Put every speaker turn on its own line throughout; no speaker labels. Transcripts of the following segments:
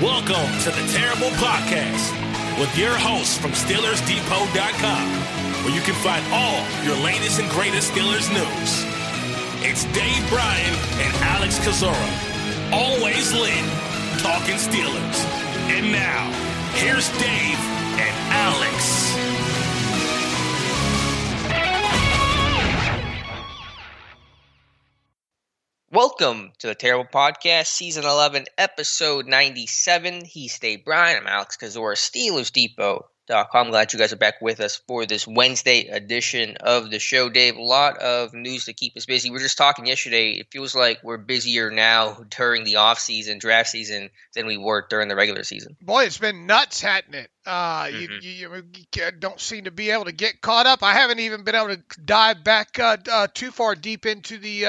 Welcome to the Terrible Podcast with your hosts from SteelersDepot.com, where you can find all your latest and greatest Steelers news. It's Dave Bryan and Alex Kozora, always lit, talking Steelers. And now, here's Dave and Alex.
Welcome to the Terrible Podcast, Season 11, Episode 97. He's Dave Bryan. I'm Alex Kozora, SteelersDepot.com. Glad you guys are back with us for this Wednesday edition of the show. Dave, a lot of news to keep us busy. We were just talking yesterday. It feels like we're busier now during the off-season, draft season, than we were during the regular season.
Boy, it's been nuts, hasn't it? You don't seem to be able to get caught up. I haven't even been able to dive back too far deep into the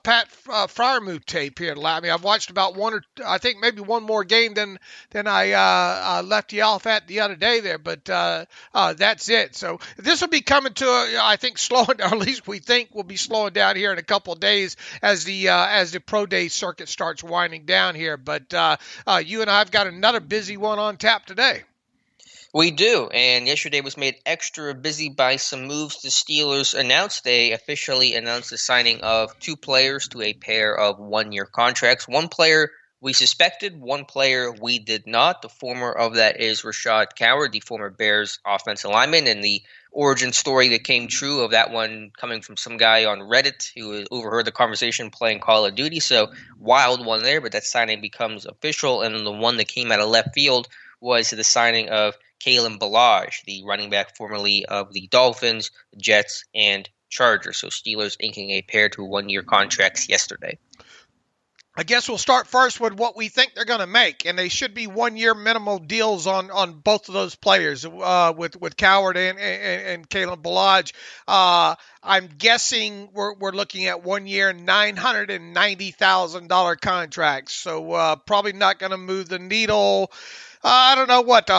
Pat Freiermuth tape here. I mean, I've watched about maybe one more game than I left you off at the other day there, but that's it. So this will be coming to, I think, slowing down, or at least we think will be slowing down here in a couple of days as the pro day circuit starts winding down here. But you and I have got another busy one on tap today.
We do, and yesterday was made extra busy by some moves the Steelers announced. They officially announced the signing of two players to a pair of one-year contracts. One player we suspected, one player we did not. The former of that is Rashad Coward, the former Bears offensive lineman, and the origin story that came true of that one coming from some guy on Reddit who overheard the conversation playing Call of Duty. So wild one there, but that signing becomes official, and the one that came out of left field was the signing of Kalen Ballage, the running back formerly of the Dolphins, Jets, and Chargers. So Steelers inking a pair to one-year contracts yesterday.
I guess we'll start first with what we think they're going to make, and they should be one-year minimal deals on both of those players with Coward and Kalen Ballage. I'm guessing we're looking at 1 year, $990,000 contracts, so probably not going to move the needle. I don't know what,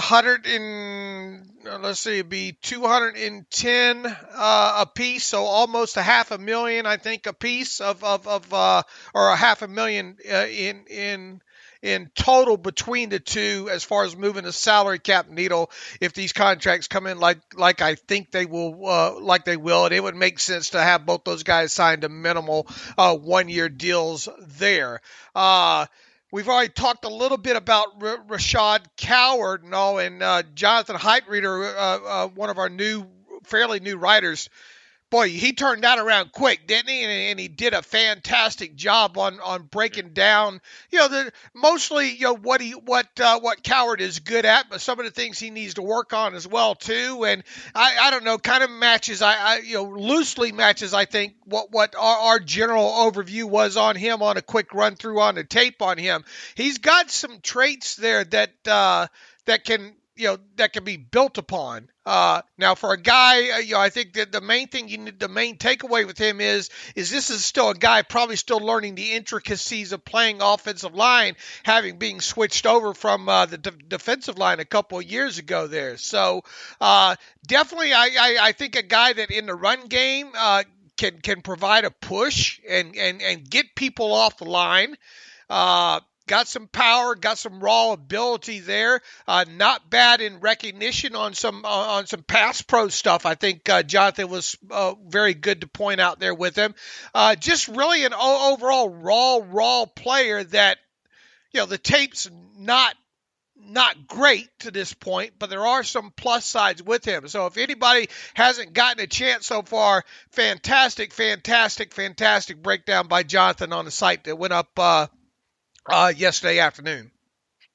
it'd be 210 a piece, so almost $500,000, I think, a piece or $500,000 in total between the two as far as moving the salary cap needle. If these contracts come in like I think they will, and it would make sense to have both those guys signed to minimal 1 year deals there. We've already talked a little bit about Rashad Coward and Jonathan Heitreeder, one of our fairly new writers. Boy, he turned that around quick, didn't he? And he did a fantastic job on breaking down, mostly what Coward is good at, but some of the things he needs to work on as well too. And I don't know, kind of matches, loosely matches, I think, what our general overview was on him on a quick run through on the tape on him. He's got some traits there that can be built upon. Now for a guy, I think that the main takeaway with him is this is still a guy probably still learning the intricacies of playing offensive line, having being switched over from the defensive line a couple of years ago there. So definitely, I think a guy that in the run game can provide a push and get people off the line. Got some power, got some raw ability there. Not bad in recognition on some pass pro stuff. I think Jonathan was very good to point out there with him. Just really an overall raw player that, the tape's not great to this point, but there are some plus sides with him. So if anybody hasn't gotten a chance so far, fantastic breakdown by Jonathan on the site that went up yesterday afternoon.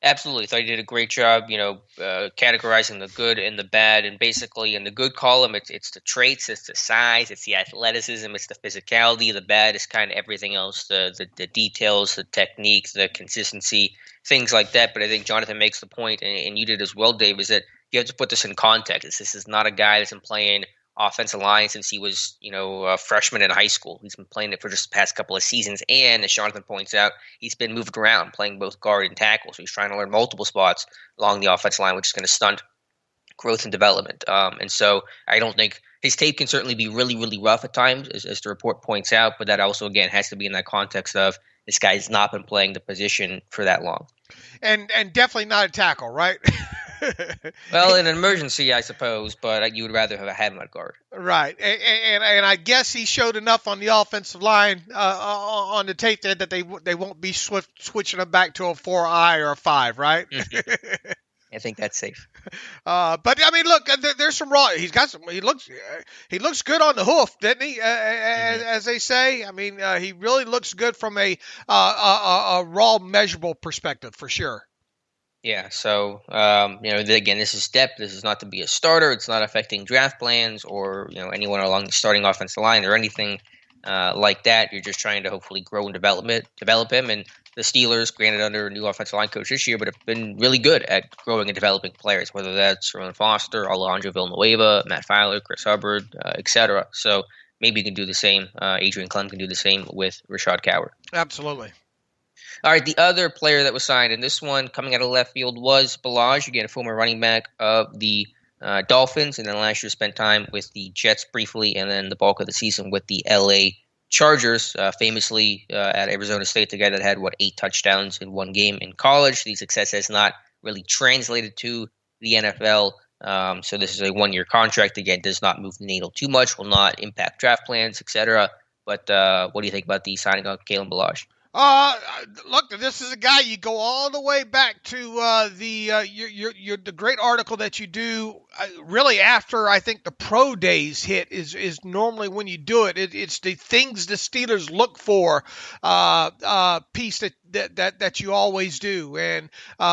Absolutely. Thought he did a great job, categorizing the good and the bad. And basically in the good column, it's the traits, it's the size, it's the athleticism, it's the physicality. The bad is kind of everything else, the details, the technique, the consistency, things like that. But I think Jonathan makes the point, and you did as well, Dave, is that you have to put this in context. This is not a guy that's been playing offensive line since he was, a freshman in high school. He's been playing it for just the past couple of seasons. And as Jonathan points out, he's been moved around, playing both guard and tackle. So he's trying to learn multiple spots along the offensive line, which is going to stunt growth and development. And so I don't think his tape can certainly be really, really rough at times, as the report points out. But that also, again, has to be in that context of this guy's not been playing the position for that long.
And definitely not a tackle, right?
Well, in an emergency, I suppose, but you would rather have had him at guard.
Right, and I guess he showed enough on the offensive line on the tape there that they won't be switching him back to a 4-eye or a 5, right?
I think that's safe.
But I mean, look, there's some raw. He looks good on the hoof, didn't he? As they say. I mean, he really looks good from a raw, measurable perspective for sure.
Yeah. So again, this is depth. This is not to be a starter. It's not affecting draft plans or anyone along the starting offensive line or anything like that. You're just trying to hopefully grow and develop him. And the Steelers, granted under a new offensive line coach this year, but have been really good at growing and developing players, whether that's Ramon Foster, Alejandro Villanueva, Matt Filer, Chris Hubbard, etc. So maybe you can do the same. Adrian Clem can do the same with Rashaad Coward.
Absolutely.
All right, the other player that was signed, and this one coming out of left field, was Ballage, again, a former running back of the Dolphins, and then last year spent time with the Jets briefly, and then the bulk of the season with the LA Chargers, famously at Arizona State, the guy that had, 8 touchdowns in one game in college. The success has not really translated to the NFL, so this is a one-year contract. Again, does not move the needle too much, will not impact draft plans, etc. But what do you think about the signing of Kalen Ballage?
Look, this is a guy you go all the way back to the great article that you do really after I think the pro days hit is normally when you do it. It's the things the Steelers look for piece that you always do, and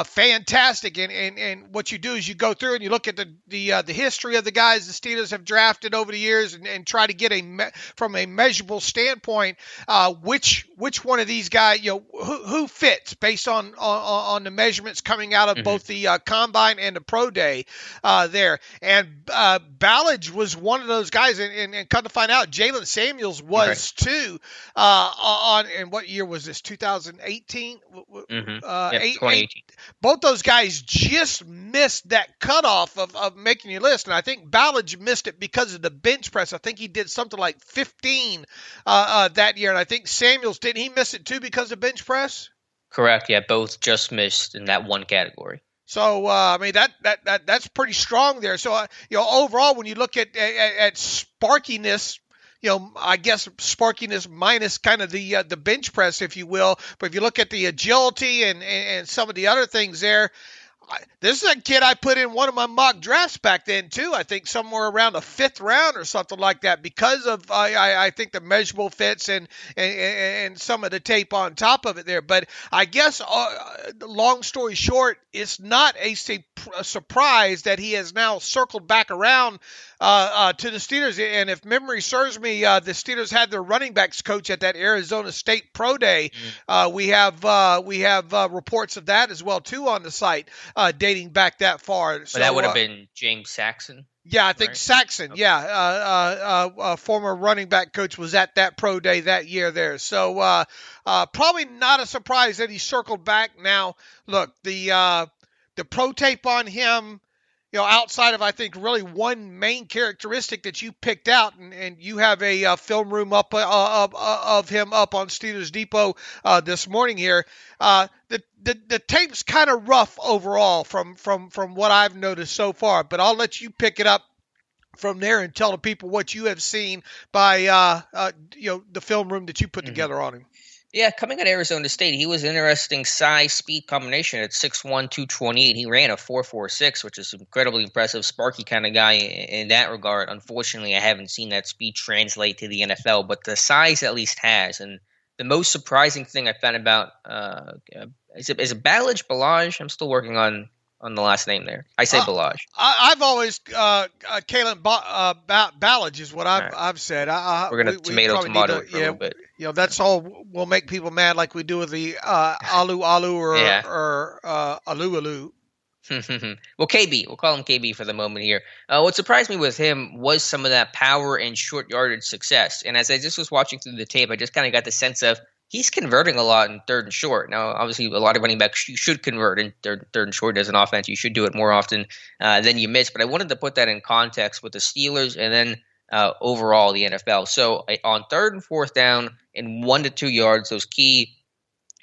fantastic. And what you do is you go through and you look at the history of the guys the Steelers have drafted over the years and try to get from a measurable standpoint which one of these guys who fits based on the measurements coming out of both the combine and the pro day there. And Ballage was one of those guys, and come to find out, Jalen Samuels was too. And what year was this? 2018.
2018.
Both those guys just missed that cutoff of making your list, and I think Ballage missed it because of the bench press. I think he did something like 15 that year, and I think Samuels, didn't he miss it too because of bench press?
Correct. Yeah, both just missed in that one category.
So I mean that's pretty strong there. So overall, when you look at sparkiness, I guess sparkiness minus kind of the bench press, if you will. But if you look at the agility and some of the other things there, this is a kid I put in one of my mock drafts back then too. I think somewhere around the 5th round or something like that, because of I think the measurable fits and some of the tape on top of it there. But I guess long story short, it's not a surprise that he has now circled back around to the Steelers. And if memory serves me, the Steelers had their running backs coach at that Arizona State Pro Day. We have reports of that as well too on the site, dating back that far.
But that would have been James Saxon.
Yeah, I think right? Saxon. Okay. Yeah, former running back coach was at that pro day that year there. So probably not a surprise that he circled back. Now, look, the pro tape on him, outside of I think really one main characteristic that you picked out, and you have a film room up of him up on Steelers Depot this morning here. The tape's kind of rough overall from what I've noticed so far, but I'll let you pick it up from there and tell the people what you have seen by the film room that you put together on him.
Yeah, coming out of Arizona State, he was an interesting size-speed combination at 6'1", 228. He ran a 4.46, which is incredibly impressive. Sparky kind of guy in that regard. Unfortunately, I haven't seen that speed translate to the NFL, but the size at least has. And the most surprising thing I found about is it Ballage? I'm still working on the last name there. I say Ballage.
I've always Kalen Ballage is what I've said.
We're gonna tomato for a little bit.
That's all will make people mad, like we do with the Alualu or Alualu.
Well, KB, we'll call him KB for the moment here. What surprised me with him was some of that power and short yardage success. And as I just was watching through the tape, I just kind of got the sense of he's converting a lot in third and short. Now, obviously, a lot of running backs you should convert in third and short as an offense. You should do it more often than you miss. But I wanted to put that in context with the Steelers and then overall the NFL. So on 3rd and 4th down in 1 to 2 yards, those key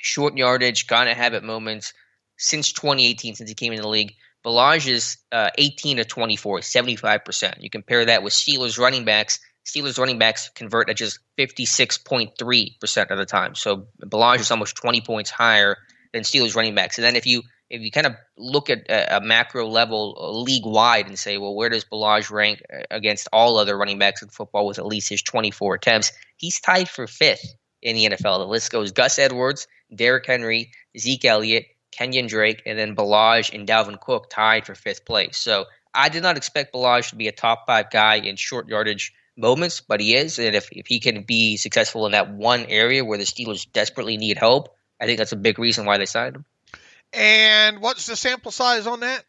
short yardage, gonna have it moments since 2018, since he came in the league. Ballage is 18 to 24, 75%. You compare that with Steelers running backs. Steelers running backs convert at just 56.3% of the time. So Ballage is almost 20 points higher than Steelers running backs. And then if you kind of look at a macro level league wide and say, well, where does Ballage rank against all other running backs in football with at least his 24 attempts? He's tied for 5th in the NFL. The list goes Gus Edwards, Derrick Henry, Zeke Elliott, Kenyon Drake, and then Ballage and Dalvin Cook tied for 5th place. So I did not expect Ballage to be a top 5 guy in short yardage moments, but he is. And if he can be successful in that one area where the Steelers desperately need help, I think that's a big reason why they signed him.
And what's the sample size on that?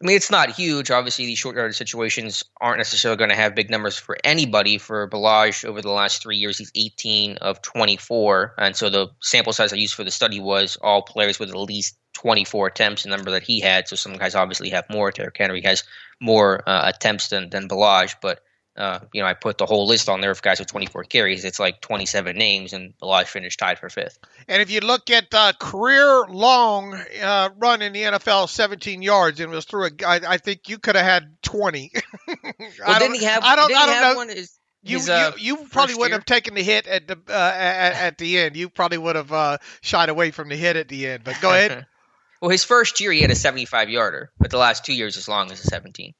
I mean, it's not huge. Obviously, these short yardage situations aren't necessarily going to have big numbers for anybody. For Ballage, over the last 3 years, he's 18 of 24. And so the sample size I used for the study was all players with at least 24 attempts, the number that he had. So some guys obviously have more. Derrick Henry has more attempts than Ballage. But, I put the whole list on there of guys with 24 carries. It's like 27 names, and Ballage finished tied for 5th.
And if you look at career-long run in the NFL, 17 yards, and was through I think you could have had 20.
Well, didn't he have? I don't know. One
you probably wouldn't have taken the hit at the at the end. You probably would have shied away from the hit at the end. But go ahead.
Well, his first year he had a 75-yarder, but the last 2 years as long as a 17.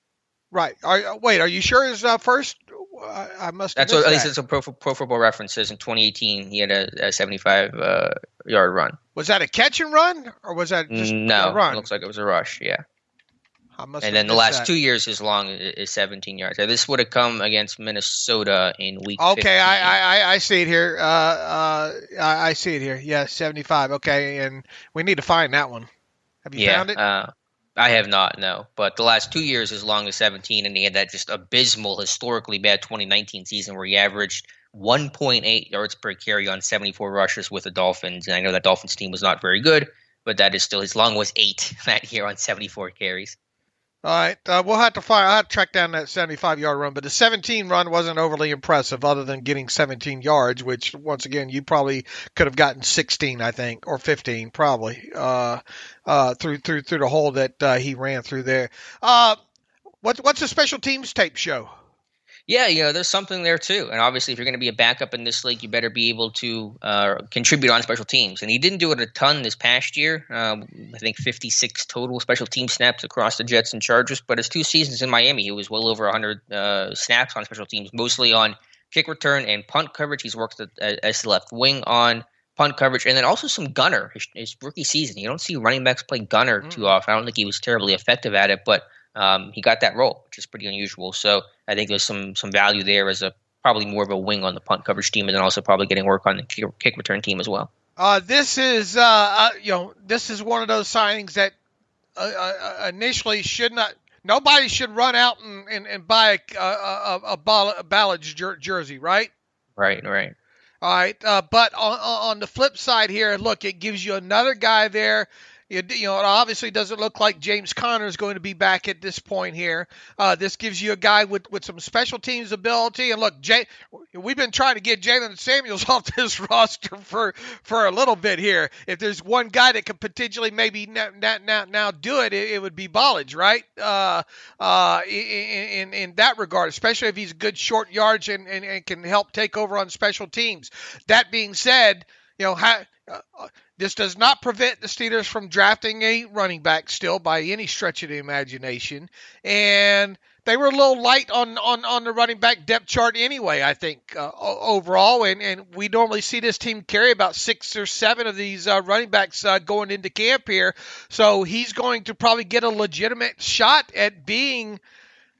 Right. Are you sure his first? I must.
That's what, at least it's a Pro Football References. In 2018, he had a 75-yard run.
Was that a catch and run, or was that just a run?
It looks like it was a rush. Yeah.
And
then the last 2 years as long is 17 yards. So this would have come against Minnesota in week 15.
Okay, I see it here. I see it here. Yeah, 75. Okay, and we need to find that one. Have you found it?
I have not, no. But the last 2 years as long as 17, and he had that just abysmal, historically bad 2019 season where he averaged 1.8 yards per carry on 74 rushes with the Dolphins. And I know that Dolphins team was not very good, but that is still, his long was 8 that year on 74 carries.
All right, I'll have to track down that 75-yard run, but the 17 run wasn't overly impressive other than getting 17 yards, which, once again, you probably could have gotten 16, I think, or 15 probably through the hole that he ran through there. What's the special teams tape show?
Yeah, there's something there too. And obviously, if you're going to be a backup in this league, you better be able to contribute on special teams. And he didn't do it a ton this past year. I think 56 total special team snaps across the Jets and Chargers. But his 2 seasons in Miami, he was well over 100 snaps on special teams, mostly on kick return and punt coverage. He's worked as the left wing on punt coverage, and then also some gunner. His rookie season, you don't see running backs play gunner too often. I don't think he was terribly effective at it, but he got that role, which is pretty unusual. So I think there's some value there as probably more of a wing on the punt coverage team, and then also probably getting work on the kick return team as well.
This is one of those signings that initially nobody should run out and buy a Ballage jersey, right?
Right.
All right, but on the flip side here, look, it gives you another guy there. It obviously doesn't look like James Conner is going to be back at this point here. This gives you a guy with some special teams ability. And look, we've been trying to get Jalen Samuels off this roster for a little bit here. If there's one guy that could potentially maybe now do it, it would be Ballage, right? In that regard, especially if he's good short yards and can help take over on special teams. That being said, this does not prevent the Steelers from drafting a running back still by any stretch of the imagination. And they were a little light on the running back depth chart anyway, I think, overall. And we normally see this team carry about 6 or 7 of these running backs going into camp here. So he's going to probably get a legitimate shot at being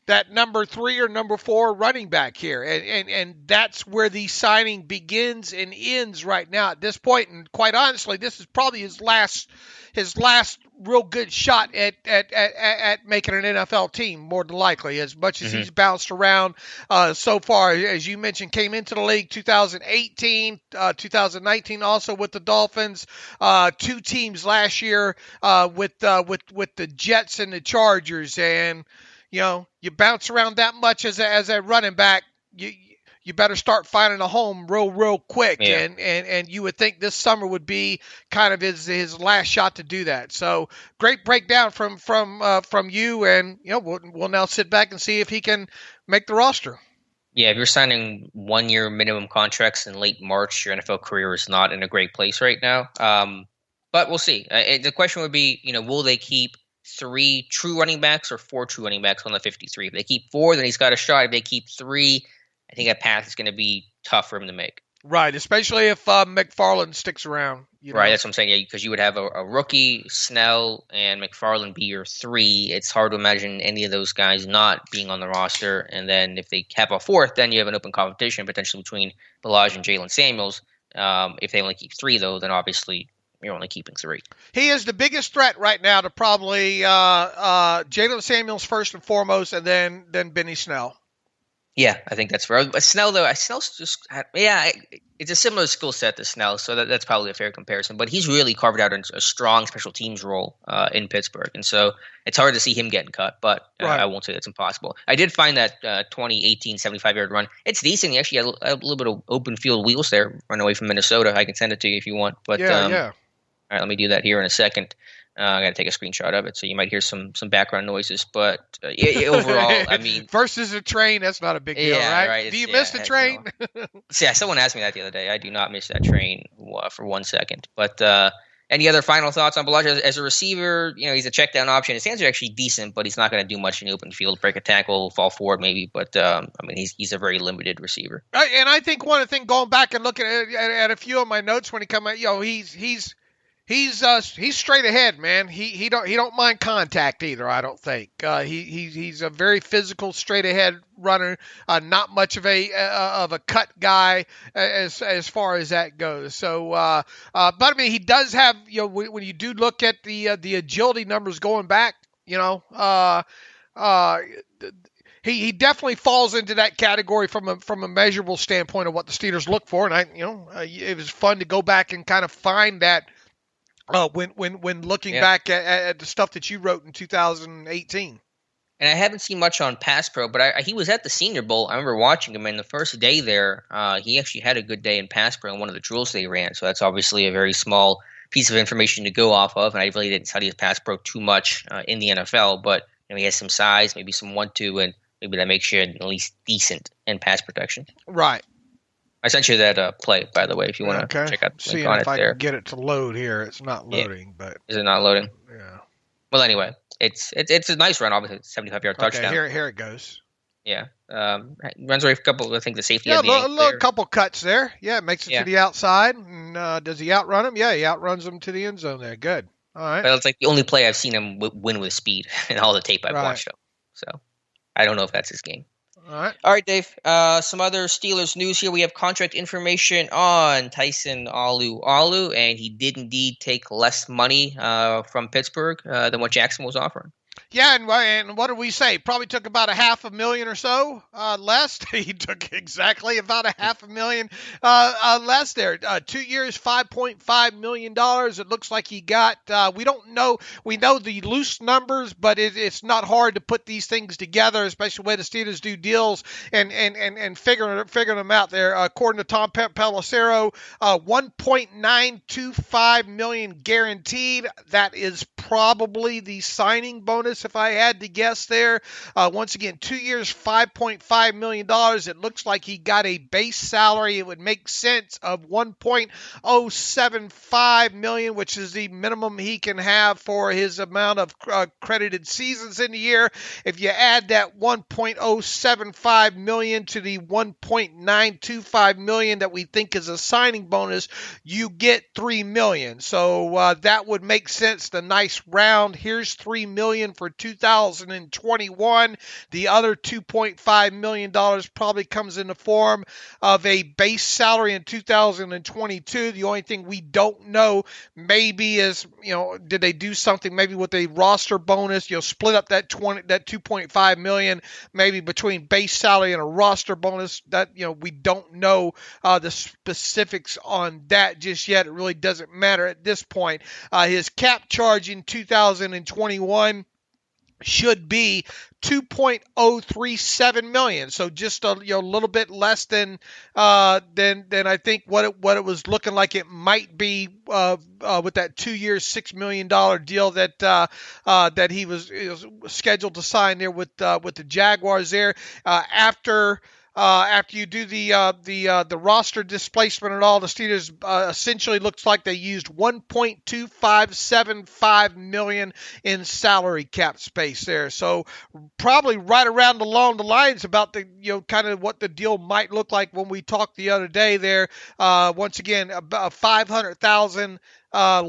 that number 3 or number 4 running back here. And that's where the signing begins and ends right now at this point. And quite honestly, this is probably his last real good shot at making an NFL team, more than likely, as much as he's bounced around so far. As you mentioned, came into the league 2018, 2019 also with the Dolphins, 2 teams last year with the Jets and the Chargers. And you bounce around that much as a running back, you better start finding a home real quick.
Yeah.
And you would think this summer would be kind of his last shot to do that. So great breakdown from you, and we'll now sit back and see if he can make the roster.
Yeah, if you're signing 1-year minimum contracts in late March, your NFL career is not in a great place right now. But we'll see. The question would be, will they keep 3 true running backs or 4 true running backs on the 53? If they keep 4, then he's got a shot. If they keep 3, I think that path is going to be tough for him to make.
Right, especially if McFarland sticks around.
Right, that's what I'm saying. Yeah, because you would have a rookie, Snell, and McFarland be your 3. It's hard to imagine any of those guys not being on the roster. And then if they cap a 4th, then you have an open competition potentially between Ballage and Jalen Samuels. If they only keep 3, though, then obviously you're only keeping 3.
He is the biggest threat right now to probably Jalen Samuels first and foremost, and then Benny Snell.
Yeah, I think that's fair. But Snell's just it's a similar skill set to Snell, so that's probably a fair comparison. But he's really carved out a strong special teams role in Pittsburgh, and so it's hard to see him getting cut. But
Right.
I won't say that's impossible. I did find that 2018 75-yard run. It's decent. He actually had a little bit of open field wheels there, run away from Minnesota. I can send it to you if you want. But
Yeah.
All right, let me do that here in a second. I got to take a screenshot of it, so you might hear some background noises. But overall, I mean,
versus a train, that's not a big deal, right? Do you miss the train?
Yeah, someone asked me that the other day. I do not miss that train for 1 second. But any other final thoughts on Ballage as a receiver? He's a check down option. His hands are actually decent, but he's not going to do much in the open field. Break a tackle, fall forward maybe. But I mean, he's a very limited receiver.
And I think one of the things, going back and looking at a few of my notes when he come out, he's straight ahead, man. He don't mind contact either. I don't think he's a very physical, straight ahead runner. Not much of a cut guy as far as that goes. So, but I mean, he does have when you do look at the agility numbers going back, He definitely falls into that category from a measurable standpoint of what the Steelers look for, and it was fun to go back and kind of find that when looking back at the stuff that you wrote in 2018.
And I haven't seen much on Pass Pro, but he was at the Senior Bowl. I remember watching him, and the first day there, he actually had a good day in Pass Pro in one of the drills they ran. So that's obviously a very small piece of information to go off of, and I really didn't study his Pass Pro too much in the NFL, but he has some size, maybe some 1-2, and maybe that makes you at least decent in pass protection.
Right.
I sent you that play, by the way, if you want to check out the link on it there.
See if I can get it to load here. It's not loading, but
is it not loading?
Yeah.
Well, anyway, it's a nice run, obviously, 75-yard touchdown.
Here it goes.
Yeah. Runs away a couple. I think the safety.
Yeah,
a
couple cuts there. Yeah, makes it to the outside. And does he outrun him? Yeah, he outruns him to the end zone there. Good. All right.
But it's like the only play I've seen him win with speed in all the tape I've watched him. So I don't know if that's his game. All right, Dave. Some other Steelers news here. We have contract information on Tyson Alualu, and he did indeed take less money from Pittsburgh than what Jackson was offering.
Yeah, and what did we say? Probably took about $500,000 or so less. He took exactly about $500,000 less there. 2 years, $5.5 million. It looks like he got. We don't know. We know the loose numbers, but it's not hard to put these things together, especially the way the Steelers do deals and figuring them out there. According to Tom Pelissero, $1.925 million guaranteed. That is probably the signing bonus, if I had to guess there. Once again, 2 years, $5.5 million. It looks like he got a base salary, it would make sense, of $1.075 million, which is the minimum he can have for his amount of credited seasons in the year. If you add that $1.075 million to the $1.925 million that we think is a signing bonus, you get $3 million. So that would make sense. The nice round. Here's $3 million for 2021. The other $2.5 million probably comes in the form of a base salary in 2022. The only thing we don't know maybe is, did they do something maybe with a roster bonus, split up that $2.5 million maybe between base salary and a roster bonus. That, we don't know the specifics on that just yet. It really doesn't matter at this point. His cap charge in 2021 should be $2.037 million. So just a little bit less than I think what it was looking like it might be with that 2-year $6 million deal that he was scheduled to sign there with the Jaguars there after you do the roster displacement and all, the Steelers essentially looks like they used $1.2575 million in salary cap space there. So probably right around along the lines about the kind of what the deal might look like when we talked the other day there. Once again, about $500,000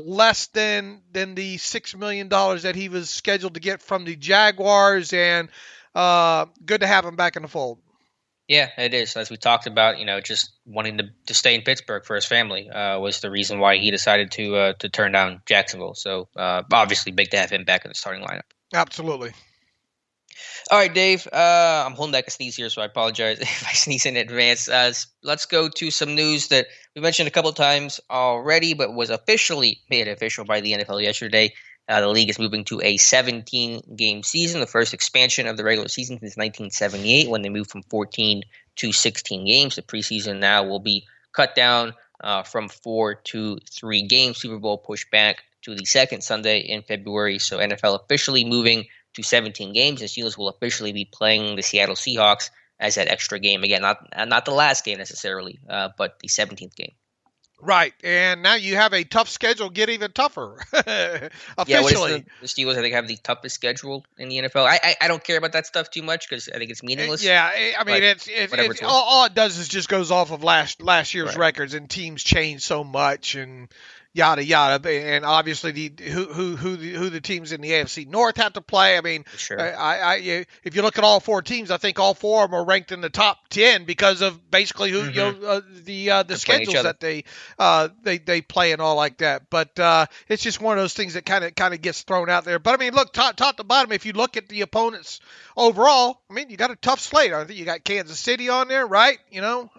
less than the $6 million that he was scheduled to get from the Jaguars, and good to have him back in the fold.
Yeah, it is. As we talked about, just wanting to stay in Pittsburgh for his family was the reason why he decided to turn down Jacksonville. So obviously big to have him back in the starting lineup.
Absolutely.
All right, Dave. I'm holding back a sneeze here, so I apologize if I sneeze in advance. Let's go to some news that we mentioned a couple of times already, but was officially made official by the NFL yesterday. The league is moving to a 17-game season, the first expansion of the regular season since 1978 when they moved from 14 to 16 games. The preseason now will be cut down from 4 to 3 games. Super Bowl pushed back to the second Sunday in February. So NFL officially moving to 17 games. The Steelers will officially be playing the Seattle Seahawks as that extra game. Again, not the last game necessarily, but the 17th game.
Right, and now you have a tough schedule get even tougher.
Officially. Yeah, the Steelers, I think, have the toughest schedule in the NFL. I don't care about that stuff too much because I think it's meaningless.
Yeah, I mean, it's all it does is just goes off of last year's records, and teams change so much, and yada yada, and obviously who the teams in the AFC North have to play. I mean,
sure.
If you look at all 4 teams, I think all 4 of them are ranked in the top 10 because of basically who the schedules that they play and all like that. But it's just one of those things that kind of gets thrown out there. But I mean, look, top to bottom, if you look at the opponents overall, I mean, you got a tough slate. I think you got Kansas City on there, right? Who else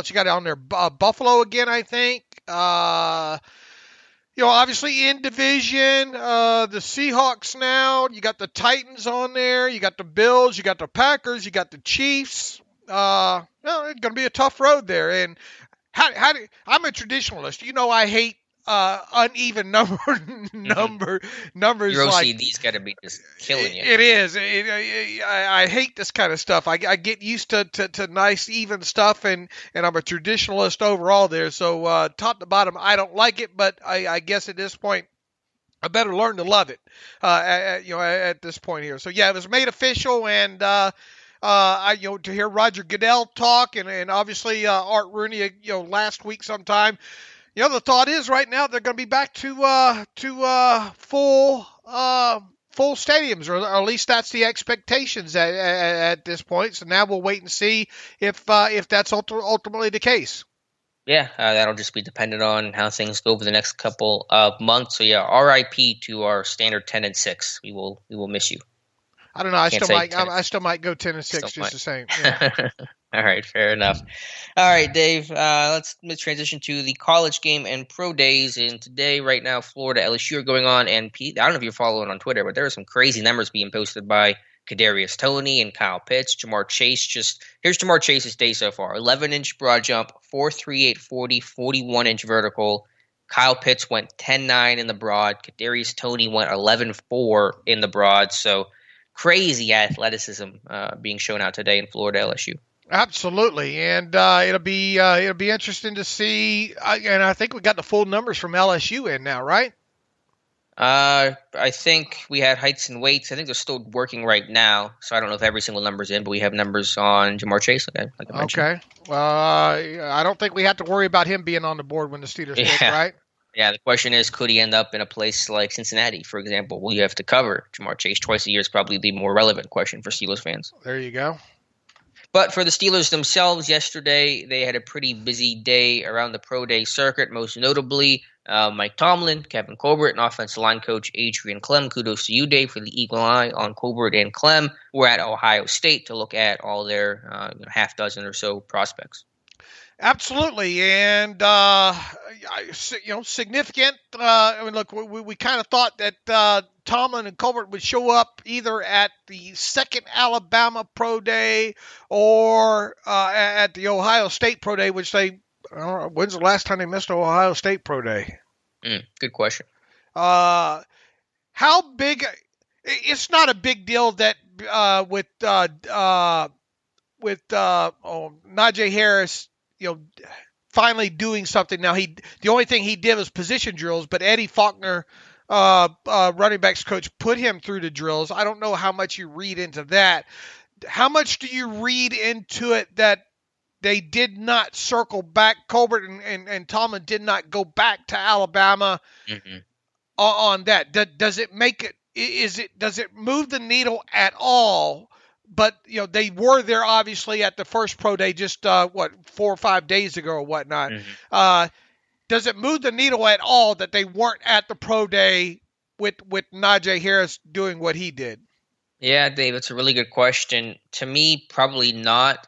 you got on there? Buffalo again, I think. Obviously in division, the Seahawks now. You got the Titans on there. You got the Bills. You got the Packers. You got the Chiefs. It's going to be a tough road there. And I'm a traditionalist. I hate uneven numbers.
Your
like
OCD's got to be just killing you.
It is. I hate this kind of stuff. I get used to nice even stuff, and I'm a traditionalist overall there. So top to bottom, I don't like it, but I guess at this point, I better learn to love it. At this point here. So yeah, it was made official, and to hear Roger Goodell talk, and obviously Art Rooney, last week sometime. The thought is right now they're going to be back to full stadiums, or at least that's the expectations at this point. So now we'll wait and see if that's ultimately the case.
Yeah, that'll just be dependent on how things go over the next couple of months. So yeah, RIP to our standard 10-6. We will miss you.
I don't know. I still might go 10-6 just the same. Yeah.
All right, fair enough. All right, Dave, let's transition to the college game and pro days. And today, right now, Florida, LSU are going on. And Pete, I don't know if you're following on Twitter, but there are some crazy numbers being posted by Kadarius Toney and Kyle Pitts. Jamar Chase here's Jamar Chase's day so far. 11-inch broad jump, 4.38 40, 41-inch vertical. Kyle Pitts went 10.9 in the broad. Kadarius Toney went 11.4 in the broad. So crazy athleticism being shown out today in Florida, LSU.
Absolutely, and it'll be interesting to see. And I think we got the full numbers from LSU in now, right?
I think we had heights and weights. I think they're still working right now, so I don't know if every single number's in, but we have numbers on Jamar Chase. Like I mentioned.
Okay. I don't think we have to worry about him being on the board when the Steelers pick, right?
Yeah, the question is, could he end up in a place like Cincinnati, for example? Will you have to cover Jamar Chase twice a year is probably the more relevant question for Steelers fans.
There you go.
But for the Steelers themselves, yesterday they had a pretty busy day around the pro day circuit, most notably Mike Tomlin, Kevin Colbert, and offensive line coach Adrian Clem. Kudos to you, Dave, for the eagle eye on Colbert and Clem. We're at Ohio State to look at all their half dozen or so prospects.
Absolutely, and significant. Look, we kind of thought that Tomlin and Colbert would show up either at the second Alabama Pro Day or at the Ohio State Pro Day, which they. When's the last time they missed Ohio State Pro Day?
Good question.
How big? It's not a big deal that with Najee Harris, finally doing something. Now the only thing he did was position drills, but Eddie Faulkner, running backs coach, put him through the drills. I don't know how much you read into that. How much do you read into it that they did not circle back? Colbert and Tomlin did not go back to Alabama on that. Does it make it? Does it move the needle at all? But they were there obviously at the first pro day just 4 or 5 days ago or whatnot. Does it move the needle at all that they weren't at the pro day with Najee Harris doing what he did?
Yeah, Dave, it's a really good question. To me, probably not.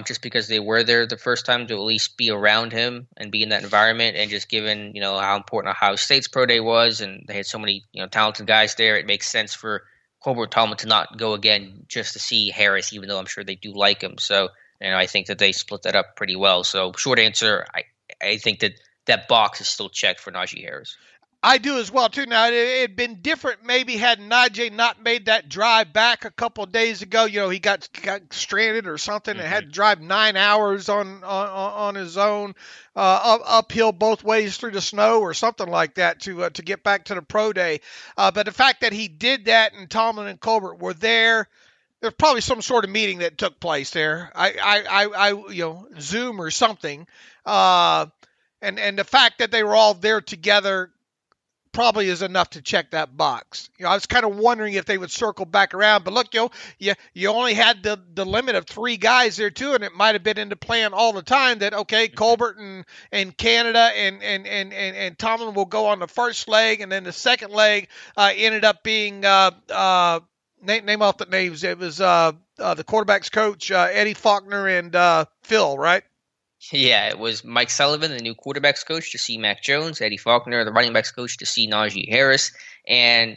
Just because they were there the first time to at least be around him and be in that environment, and just given how important Ohio State's pro day was, and they had so many talented guys there, it makes sense for Colbert Tomlin to not go again just to see Harris, even though I'm sure they do like him. So, I think that they split that up pretty well. So, short answer, I think that box is still checked for Najee Harris.
I do as well, too. Now, it had been different maybe had Najee not made that drive back a couple of days ago. He got stranded or something and had to drive 9 hours on his own uphill both ways through the snow or something like that to get back to the pro day. But the fact that he did that and Tomlin and Colbert were there, there's probably some sort of meeting that took place there. I Zoom or something. And the fact that they were all there together probably is enough to check that box. I was kind of wondering if they would circle back around, but look, you only had the limit of 3 guys there too, and it might have been in the plan all the time that Colbert and Canada and Tomlin will go on the first leg, and then the second leg ended up being name off the names. It was the quarterbacks coach Eddie Faulkner and Phil, right?
Yeah, it was Mike Sullivan, the new quarterbacks coach, to see Mac Jones, Eddie Faulkner, the running backs coach, to see Najee Harris, and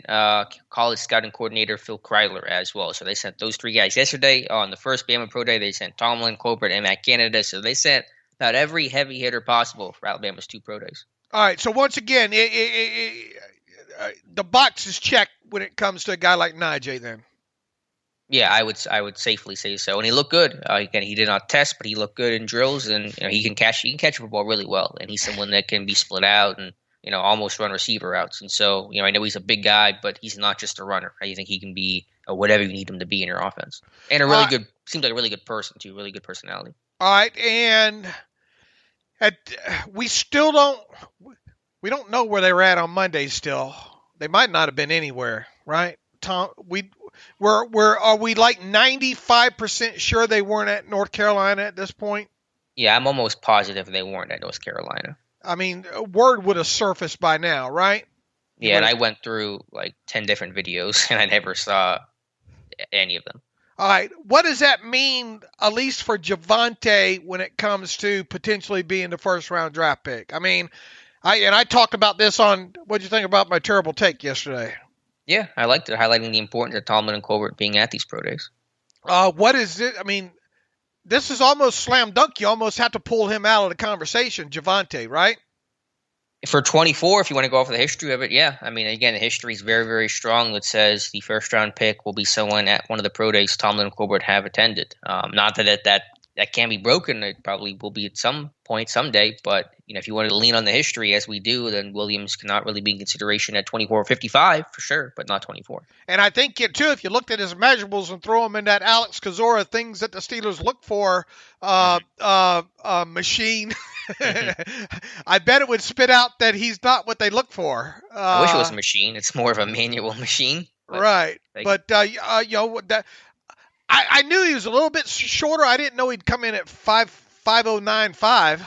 college scouting coordinator Phil Kreidler as well. So they sent those 3 guys yesterday. On the first Bama Pro Day, they sent Tomlin, Colbert, and Matt Canada. So they sent about every heavy hitter possible for Alabama's 2 Pro Days.
All right, so once again, the box is checked when it comes to a guy like Najee then.
Yeah, I would safely say so. And he looked good. Again, he did not test, but he looked good in drills, and he can catch a football really well. And he's someone that can be split out and almost run receiver routes. And so I know he's a big guy, but he's not just a runner. I think he can be whatever you need him to be in your offense. And a really good, seems like a really good person too, really good personality.
All right, and we don't know where they were at on Monday. Still, they might not have been anywhere, right? Tom, are we like 95% sure they weren't at North Carolina at this point?
Yeah, I'm almost positive they weren't at North Carolina.
I mean, word would have surfaced by now, right?
Yeah, and I went through like 10 different videos, and I never saw any of them.
All right, what does that mean, at least for Javonte, when it comes to potentially being the first-round draft pick? I mean, I talked about this on, what did you think about my terrible take yesterday?
Yeah, I liked it, highlighting the importance of Tomlin and Colbert being at these pro days.
What is it? I mean, this is almost slam dunk. You almost have to pull him out of the conversation, Javonte, right?
For 24, if you want to go off of the history of it, yeah. I mean, again, the history is very, very strong that says the first-round pick will be someone at one of the pro days Tomlin and Colbert have attended. Not that can be broken. It probably will be at some point someday. But if you wanted to lean on the history as we do, then Williams cannot really be in consideration at 24 or 55 for sure, but not 24.
And I think too, if you looked at his measurables and throw him in that Alex Kozora things that the Steelers look for machine, I bet it would spit out that he's not what they look for.
I wish it was a machine. It's more of a manual machine.
Right, but I knew he was a little bit shorter. I didn't know he'd come in at 5'09.5",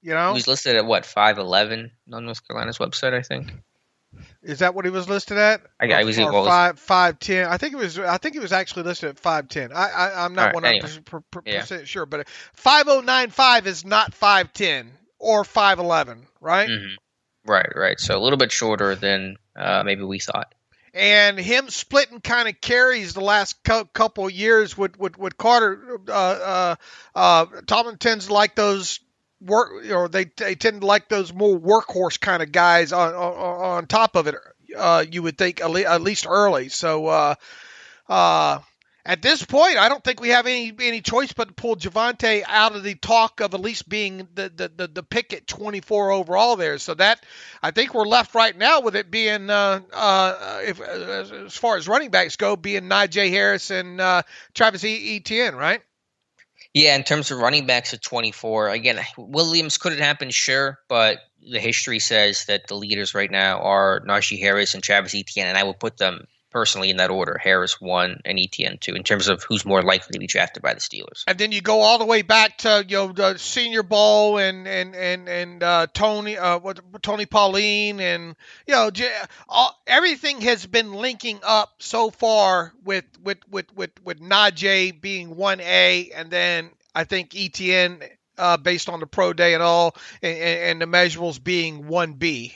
He was listed at 5'11" on North Carolina's website, I think.
Is that what he was listed at?
I was
or 5'10". I think it was actually listed at 5'10". I'm not 100% sure, but 5'09.5" is not 5'10" or 5'11", right?
Mm-hmm. Right. So a little bit shorter than maybe we thought.
And him splitting kind of carries the last couple of years with Carter. Tomlin tends to like those they tend to like those more workhorse kind of guys on top of it. You would think at least early. So at this point, I don't think we have any choice but to pull Javonte out of the talk of at least being the pick at 24 overall there. So that I think we're left right now with it being if as far as running backs go, being Najee Harris and Travis Etienne, right?
Yeah, in terms of running backs at 24, again, Williams could have happened, sure, but the history says that the leaders right now are Najee Harris and Travis Etienne, and I would put them personally in that order: Harris 1 and Etienne 2, in terms of who's more likely to be drafted by the Steelers.
And then you go all the way back to the Senior Bowl and Tony Pauline, and everything has been linking up so far with Najee being 1A, and then I think Etienne based on the pro day and all and the measurables being 1B.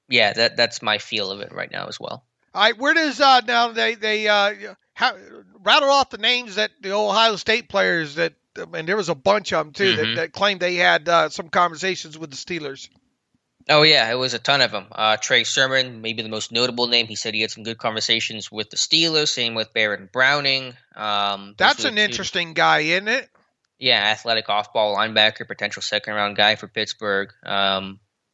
Yeah, that's my feel of it right now as well.
All right, where does now they rattle off the names that the Ohio State players that, and there was a bunch of them too that claimed they had some conversations with the Steelers.
Oh yeah, it was a ton of them. Trey Sermon, maybe the most notable name. He said he had some good conversations with the Steelers. Same with Barrett Browning.
That's an interesting guy, isn't it?
Yeah, athletic off-ball linebacker, potential second-round guy for Pittsburgh.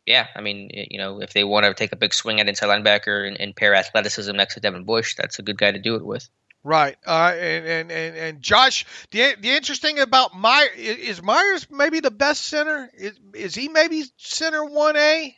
Yeah, I mean, if they want to take a big swing at inside linebacker and pair athleticism next to Devin Bush, that's a good guy to do it with.
Right. And Josh, the interesting about Myers, is Myers maybe the best center? Is he maybe center 1A?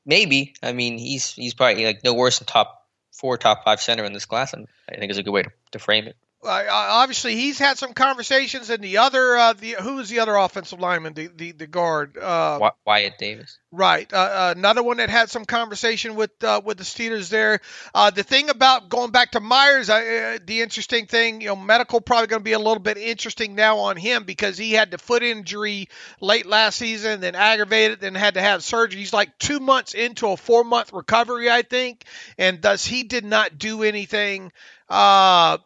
Maybe. I mean, he's probably like no worse than top 4, top 5 center in this class. I think is a good way to frame it.
Obviously, he's had some conversations, and the other, who was the other offensive lineman, the guard?
Wyatt Davis.
Right. Another one that had some conversation with the Steelers there. The thing about going back to Myers, the interesting thing, medical probably going to be a little bit interesting now on him because he had the foot injury late last season, then aggravated, then had to have surgery. He's like 2 months into a 4-month recovery, I think, and thus he did not do anything. At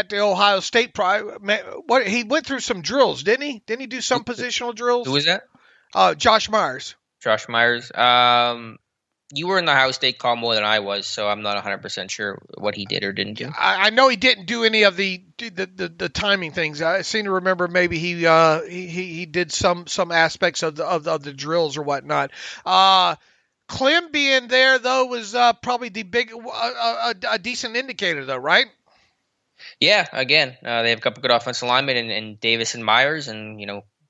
the Ohio State, he went through some drills, didn't he? Didn't he do some positional drills?
Who was that?
Josh Myers.
Josh Myers. You were in the Ohio State call more than I was, so I'm not 100% sure what he did or didn't do.
I know he didn't do any of the timing things. I seem to remember maybe he did some aspects of the drills or whatnot. Clem being there, though, was probably the a decent indicator, though, right?
Yeah, again, they have a couple good offensive linemen and Davis and Myers, and,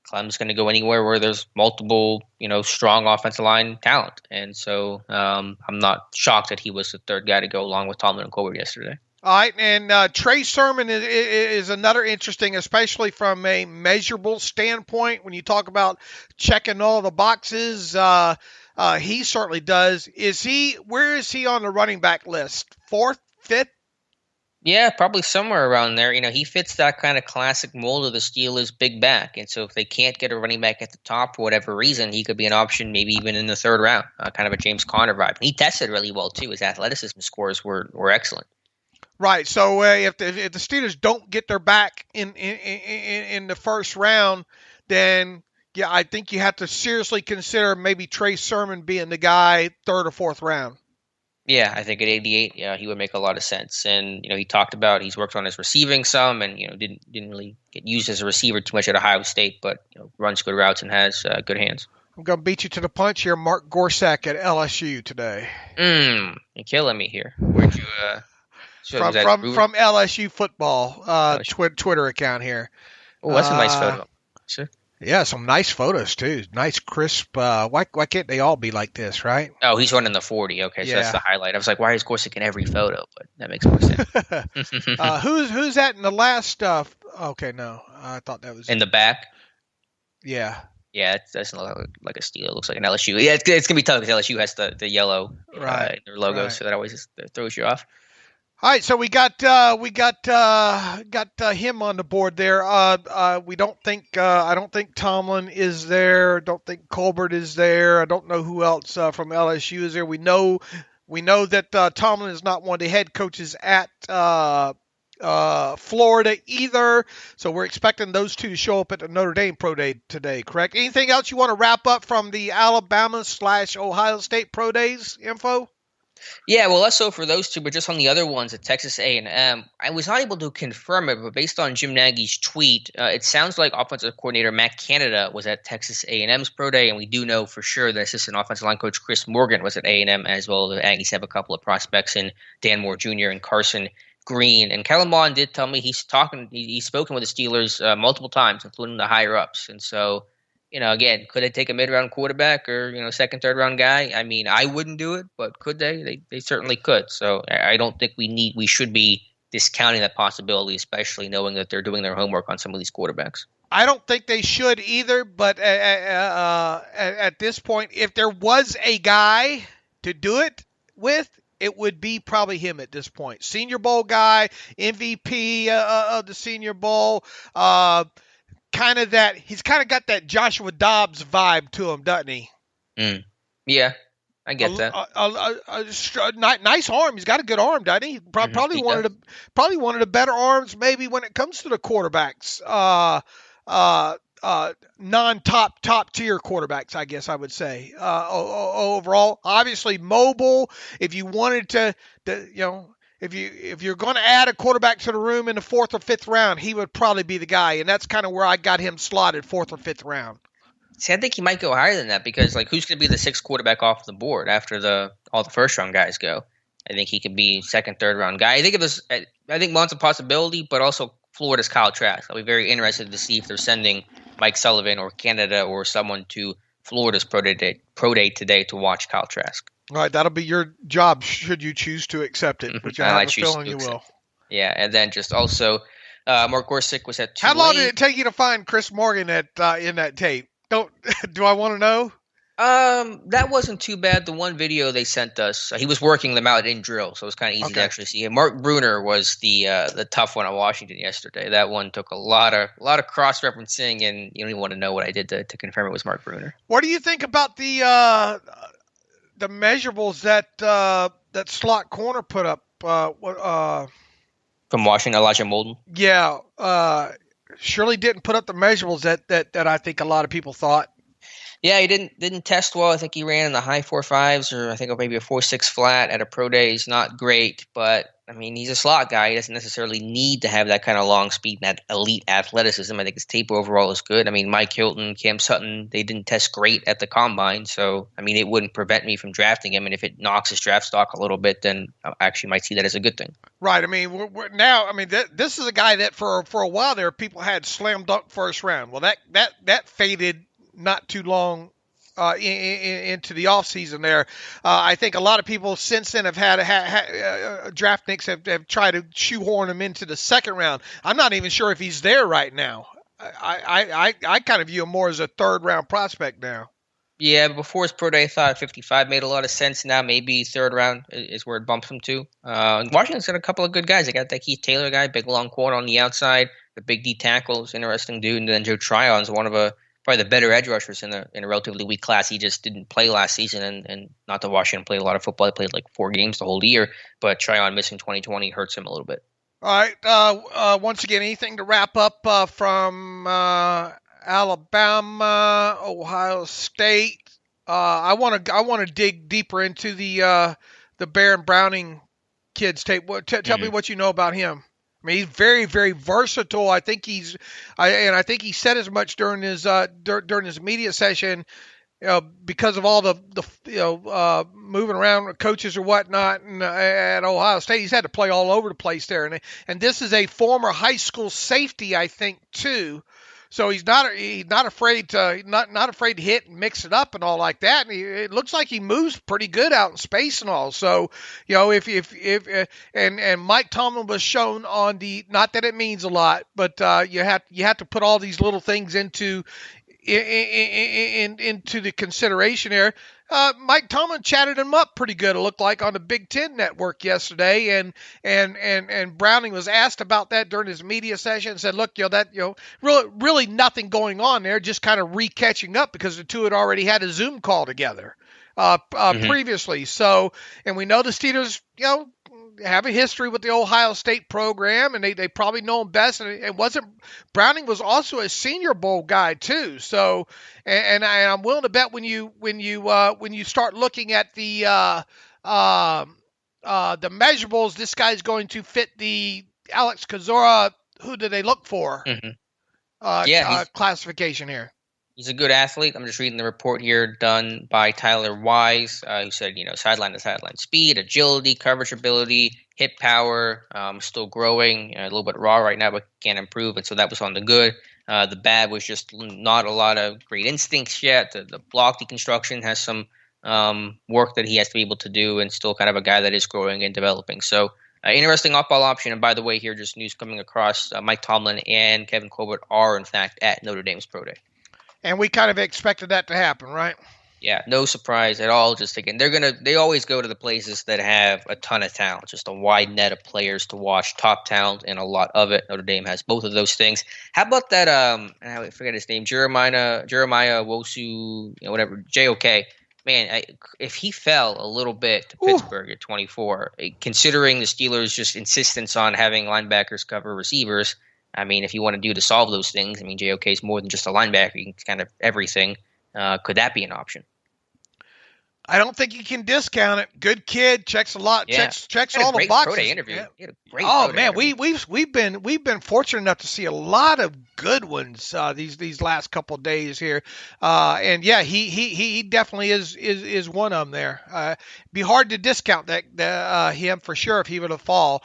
Clem's going to go anywhere where there's multiple, strong offensive line talent. And so I'm not shocked that he was the third guy to go along with Tomlin and Colbert yesterday.
All right, and Trey Sermon is another interesting, especially from a measurable standpoint. When you talk about checking all the boxes, he certainly does. Where is he on the running back list? 4th, 5th?
Yeah, probably somewhere around there. He fits that kind of classic mold of the Steelers' big back. And so if they can't get a running back at the top for whatever reason, he could be an option maybe even in the 3rd round, kind of a James Conner vibe. And he tested really well, too. His athleticism scores were excellent.
Right. So if the Steelers don't get their back in the 1st round, then yeah, I think you have to seriously consider maybe Trey Sermon being the guy 3rd or 4th round.
Yeah, I think at 88, he would make a lot of sense. And he talked about he's worked on his receiving some, and didn't really get used as a receiver too much at Ohio State, but runs good routes and has good hands.
I'm gonna beat you to the punch here. Mark Gorsak at LSU today.
You're killing me here. Where'd you?
From LSU football Twitter account here.
Oh, that's a nice photo. Sure.
Yeah, some nice photos too. Nice, crisp. Why can't they all be like this, right?
Oh, he's running the 40. Okay, so that's the highlight. I was like, why is Gorsuch in every photo? But that makes more sense.
Who's that in the last? Okay, no, I thought that was
in the back.
Yeah.
Yeah, it doesn't look like a Steeler. It looks like an LSU. Yeah, it's gonna be tough because LSU has the yellow in their logo, so that always throws you off.
All right, so we got him on the board there. We don't think I don't think Tomlin is there. Don't think Colbert is there. I don't know who else from LSU is there. We know that Tomlin is not one of the head coaches at Florida either. So we're expecting those two to show up at the Notre Dame Pro Day today. Correct? Anything else you want to wrap up from the Alabama/Ohio State Pro Days info?
Yeah, well, less so for those two, but just on the other ones at Texas A&M, I was not able to confirm it, but based on Jim Nagy's tweet, it sounds like offensive coordinator Matt Canada was at Texas A&M's pro day, and we do know for sure that assistant offensive line coach Chris Morgan was at A&M as well. The Aggies have a couple of prospects in Dan Moore Jr. and Carson Green. And Kalen Ballage did tell me he's spoken with the Steelers multiple times, including the higher ups, and so. Again, could they take a mid-round quarterback or, second, third-round guy? I mean, I wouldn't do it, but could they? They certainly could. So I don't think we should be discounting that possibility, especially knowing that they're doing their homework on some of these quarterbacks.
I don't think they should either, but at this point, if there was a guy to do it with, it would be probably him at this point. Senior Bowl guy, MVP of the Senior Bowl, he's kind of got that Joshua Dobbs vibe to him, doesn't he?
Yeah, I get that.
Nice arm. He's got a good arm, doesn't he? Probably one of the better arms, maybe when it comes to the quarterbacks. Non-top tier quarterbacks, I guess I would say. Overall, obviously mobile. If you wanted to If you're going to add a quarterback to the room in the 4th or 5th round, he would probably be the guy, and that's kind of where I got him slotted, 4th or 5th round.
See, I think he might go higher than that because, who's going to be the 6th quarterback off the board after all the first-round guys go? I think he could be 2nd, 3rd-round guy. I think Mont's a possibility, but also Florida's Kyle Trask. I'll be very interested to see if they're sending Mike Sullivan or Canada or someone to Florida's pro day today to watch Kyle Trask.
All right, that'll be your job should you choose to accept it, which I have a feeling you will.
Yeah, and then just also, Mark Gorsuch was at Tulane.
How long did it take you to find Chris Morgan in that tape? Do I want to know?
That wasn't too bad. The one video they sent us, he was working them out in drill, so it was kind of easy to actually see him. Mark Bruner was the tough one at Washington yesterday. That one took a lot of cross referencing, and you don't even want to know what I did to confirm it was Mark Bruner.
What do you think about the measurables that slot corner put up?
From Washington, Elijah Molden?
Yeah. Surely didn't put up the measurables that I think a lot of people thought.
Yeah, he didn't test well. I think he ran in the high 4.5s or I think maybe a 4.6 flat at a pro day. He's not great, but I mean, he's a slot guy. He doesn't necessarily need to have that kind of long speed and that elite athleticism. I think his tape overall is good. I mean, Mike Hilton, Cam Sutton, they didn't test great at the combine. So, I mean, it wouldn't prevent me from drafting him. And if it knocks his draft stock a little bit, then I actually might see that as a good thing. Right.
I mean, this is a guy that for a while there, people had slam dunk first round. Well, that faded not too long into the offseason there. I think a lot of people since then have had draft nicks have tried to shoehorn him into the 2nd round. I'm not even sure if he's there right now. I kind of view him more as a 3rd round prospect now.
Yeah, before his pro day, I thought 55 made a lot of sense. Now maybe 3rd round is where it bumps him to. Washington's got a couple of good guys. They got that Keith Taylor guy, big long corner on the outside. The big D tackle is interesting dude. And then Joe Tryon's one of probably the better edge rushers in a relatively weak class. He just didn't play last season, and not that Washington played a lot of football. He played like 4 games the whole year, but Tryon missing 2020 hurts him a little bit.
All right. Once again, anything to wrap up from Alabama, Ohio State? I want to dig deeper into the Baron Browning kid's tape. Tell me what you know about him. I mean, he's very, very versatile. I think he said as much during his media session, because of all the moving around with coaches or whatnot, and at Ohio State, he's had to play all over the place there. And this is a former high school safety, I think, too. So he's not afraid to hit and mix it up and all like that. And it looks like he moves pretty good out in space and all. So, if Mike Tomlin was shown on the, not that it means a lot, but you have to put all these little things into into the consideration here. Mike Tomlin chatted him up pretty good, it looked like, on the Big Ten Network yesterday, and Browning was asked about that during his media session and said, look, really nothing going on there, just kind of re-catching up because the two had already had a Zoom call together previously. So, and we know the Steelers, have a history with the Ohio State program, and they probably know him best. And Browning was also a Senior Bowl guy too. So, and I'm willing to bet when you start looking at the measurables, this guy's going to fit the Alex Kozora. Who do they look for? Classification here.
He's a good athlete. I'm just reading the report here done by Tyler Wise, who said, sideline to sideline speed, agility, coverage ability, hip power, still growing, a little bit raw right now, but can improve. And so that was on the good. The bad was just not a lot of great instincts yet. The block deconstruction has some work that he has to be able to do, and still kind of a guy that is growing and developing. So interesting off-ball option. And by the way, here, just news coming across, Mike Tomlin and Kevin Colbert are, in fact, at Notre Dame's Pro Day.
And we kind of expected that to happen, right?
Yeah, no surprise at all. Just again, they always go to the places that have a ton of talent, just a wide net of players to watch, top talent, and a lot of it. Notre Dame has both of those things. How about that? I forget his name, Jeremiah Wosu, whatever, JOK. Man, if he fell a little bit to Pittsburgh at 24, considering the Steelers' just insistence on having linebackers cover receivers. I mean, if you want to do to solve those things, I mean, JOK is more than just a linebacker. You can kind of everything. Could that be an option?
I don't think you can discount it. Good kid, checks a lot, checks all the boxes.
Pro Day interview.
Yeah. We've been fortunate enough to see a lot of good ones these last couple of days here, and yeah, he definitely is one of them there. Be hard to discount that him for sure if he were to fall.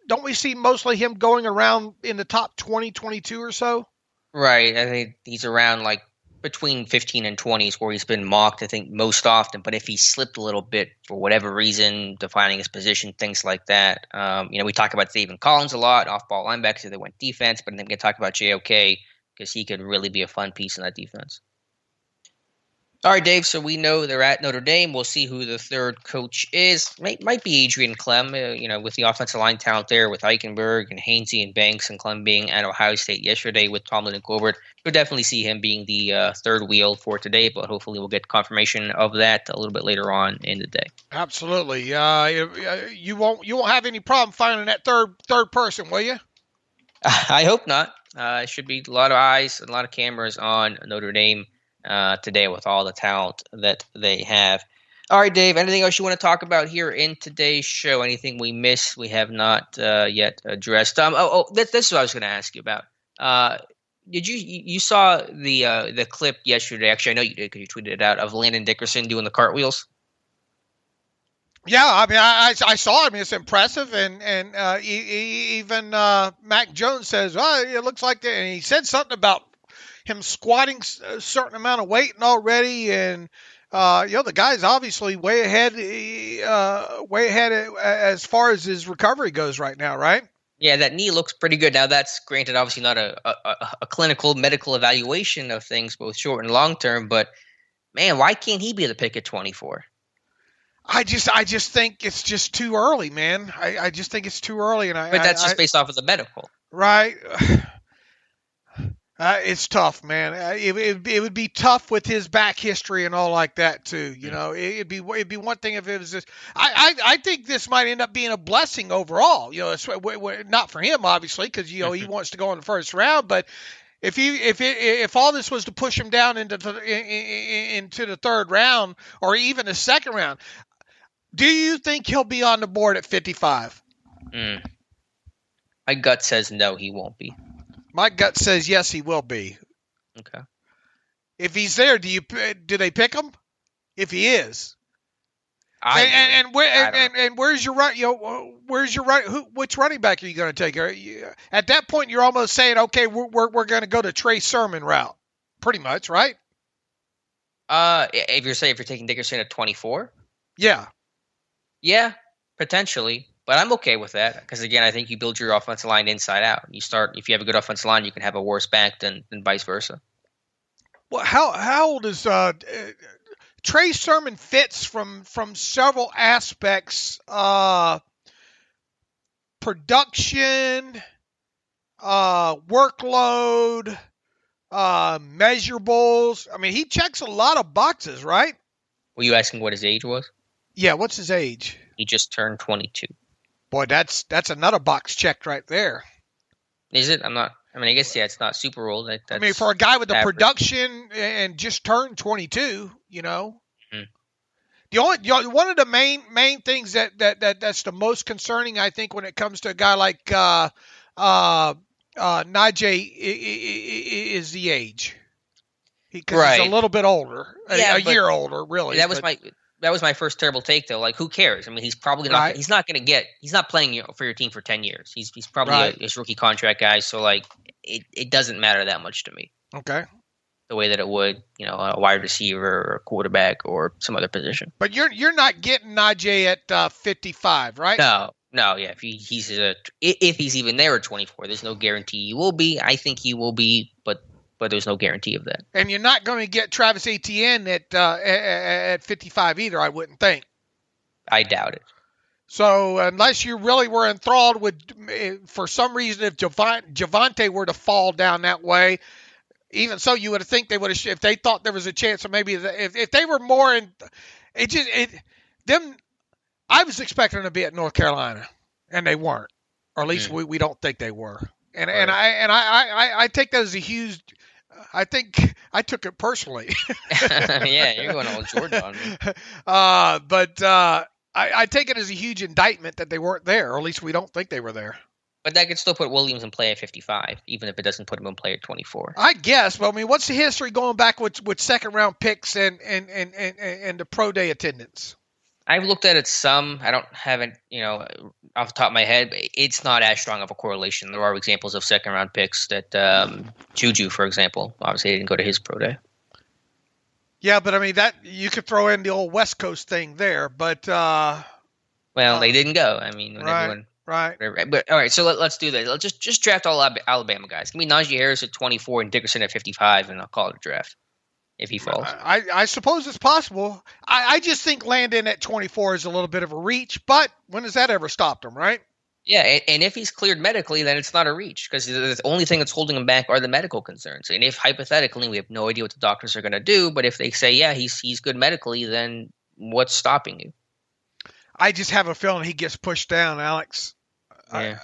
Don't we see mostly him going around in the top 20, 22 or so?
Right. I think he's around like between 15 and 20 is where he's been mocked, I think, most often. But if he slipped a little bit for whatever reason, defining his position, things like that. We talk about Stephen Collins a lot, off-ball linebackers, so they went defense. But I think we talk about JOK because he could really be a fun piece in that defense. All right, Dave, so we know they're at Notre Dame. We'll see who the third coach is. Might be Adrian Clem, with the offensive line talent there with Eichenberg and Hainsey and Banks and Clem being at Ohio State yesterday with Tomlin and Colbert. We'll definitely see him being the third wheel for today, but hopefully we'll get confirmation of that a little bit later on in the day.
Absolutely. You won't have any problem finding that third person, will you?
I hope not. It should be a lot of eyes and a lot of cameras on Notre Dame today with all the talent that they have. All right, Dave, anything else you want to talk about here in today's show? Anything we missed we have not yet addressed? This is what I was going to ask you about. Did you saw the clip yesterday? Actually, I know you did because you tweeted it out, of Landon Dickerson doing the cartwheels.
Yeah, I mean, I saw it. I mean, it's impressive, and even Mac Jones says, "Oh, it looks like that." And he said something about him squatting a certain amount of weight already, and the guy's obviously way ahead as far as his recovery goes right now, right?
Yeah, that knee looks pretty good. Now, that's granted, obviously not a clinical medical evaluation of things, both short and long term. But man, why can't he be the pick at 24?
I just think it's just too early, man. I just think it's too early,
but that's just based off of the medical,
right? It's tough, man. It would be tough with his back history and all like that too. It'd be one thing if it was just. I think this might end up being a blessing overall. It's not for him obviously because he wants to go in the first round, but if all this was to push him down into the third round or even the second round, do you think he'll be on the board at 55?
My gut says no, he won't be.
My gut says yes, he will be.
Okay.
If he's there, do they pick him? If he is, where's your right? Where's your right? Which running back are you going to take? At that point, you're almost saying, okay, we're going to go to Trey Sermon route, pretty much, right?
If you're taking Dickerson at 24,
yeah,
potentially. But I'm okay with that because, again, I think you build your offensive line inside out. If you have a good offensive line, you can have a worse back than vice versa.
Well, how old is Trey Sermon? Fits from several aspects, production, workload, measurables. I mean, he checks a lot of boxes, right?
Were you asking what his age was?
Yeah, what's his age?
He just turned 22.
Boy, that's another box checked right there.
Is it? I guess, yeah, it's not super old.
I mean, for a guy with the
average.
production and just turned 22,
Mm-hmm.
One of the main things that's the most concerning, I think, when it comes to a guy like Najee is the age. Because he's a little bit older, a year older, really.
That was my first terrible take, though. Like, who cares? I mean, he's probably not. Right. He's not playing for your team for 10 years. He's probably his rookie contract guy. So, like, it doesn't matter that much to me.
Okay.
The way that it would, a wide receiver or a quarterback or some other position.
But you're not getting Najee at 55, right?
No. Yeah. If he's even there at 24, there's no guarantee he will be. I think he will be, but there's no guarantee of that.
And you're not going to get Travis Etienne at 55 either, I wouldn't think.
I doubt it.
So unless you really were enthralled with, for some reason, if Javonte were to fall down that way, even so, you would think they would have, if they thought there was a chance, or maybe if they were more in, I was expecting them to be at North Carolina, and they weren't, or at least we don't think they were. And I take that as a huge. I think I took it personally.
Yeah, you're going all Jordan on me.
But I take it as a huge indictment that they weren't there, or at least we don't think they were there.
But that could still put Williams in play at 55, even if it doesn't put him in play at 24.
I guess, but I mean, what's the history going back with second round picks and the pro day attendance?
I've looked at it some. I don't have it, off the top of my head. But it's not as strong of a correlation. There are examples of second round picks that Juju, for example, obviously didn't go to his pro day.
Yeah, but I mean that you could throw in the old West Coast thing there, but
they didn't go. I mean, when everyone.
Right.
But all right, so let's do that. Let's just draft all Alabama guys. Give me Najee Harris at 24 and Dickerson at 55, and I'll call it a draft if he falls.
I suppose it's possible. I just think Landon at 24 is a little bit of a reach, but when has that ever stopped him, right?
Yeah, and if he's cleared medically, then it's not a reach because the only thing that's holding him back are the medical concerns. And if hypothetically, we have no idea what the doctors are going to do, but if they say, yeah, he's good medically, then what's stopping you?
I just have a feeling he ges pushed down, Alex.
Yeah.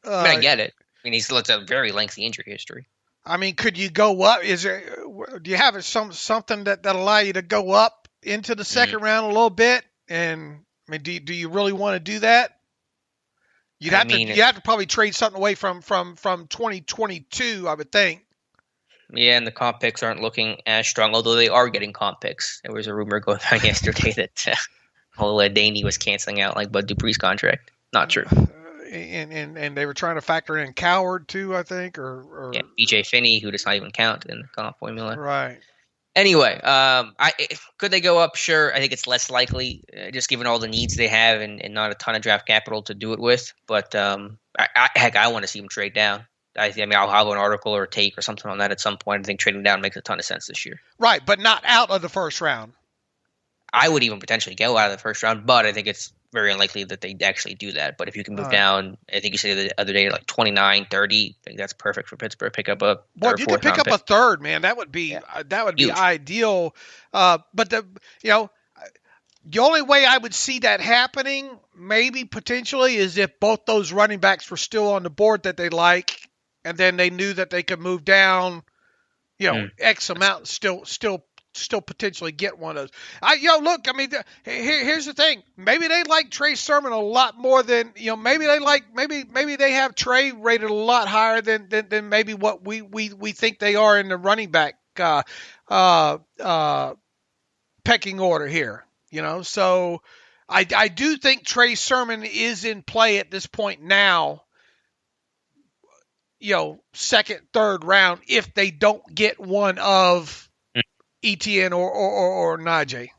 I get it. I mean, it's a very lengthy injury history.
I mean, could you go up? Do you have something that allow you to go up into the second round a little bit? And I mean, do you really want to do that? You have to probably trade something away from 2022, I would think.
Yeah, and the comp picks aren't looking as strong, although they are getting comp picks. There was a rumor going on yesterday that Daney was canceling out like Bud Dupree's contract. Not true.
And they were trying to factor in Coward too, I think, or
BJ Finney, who does not even count in the comp formula.
Right.
Anyway, could they go up? Sure. I think it's less likely, just given all the needs they have and not a ton of draft capital to do it with. But I want to see them trade down. I mean, I'll have an article or a take or something on that at some point. I think trading down makes a ton of sense this year.
Right, but not out of the first round.
I would even potentially go out of the first round, but I think it's very unlikely that they actually do that. But if you can move down, I think you said the other day, like 29, 30, I think that's perfect for Pittsburgh. Pick up a
third. You could pick up a third, man. That would be be ideal. But the only way I would see that happening, maybe potentially, is if both those running backs were still on the board that they like, and then they knew that they could move down, X amount, still potentially get one of those. Look, I mean, here's the thing. Maybe they like Trey Sermon a lot more than, maybe they have Trey rated a lot higher than maybe what we think they are in the running back pecking order here. So I do think Trey Sermon is in play at this point now. Second, third round if they don't get one of Etienne or Najee.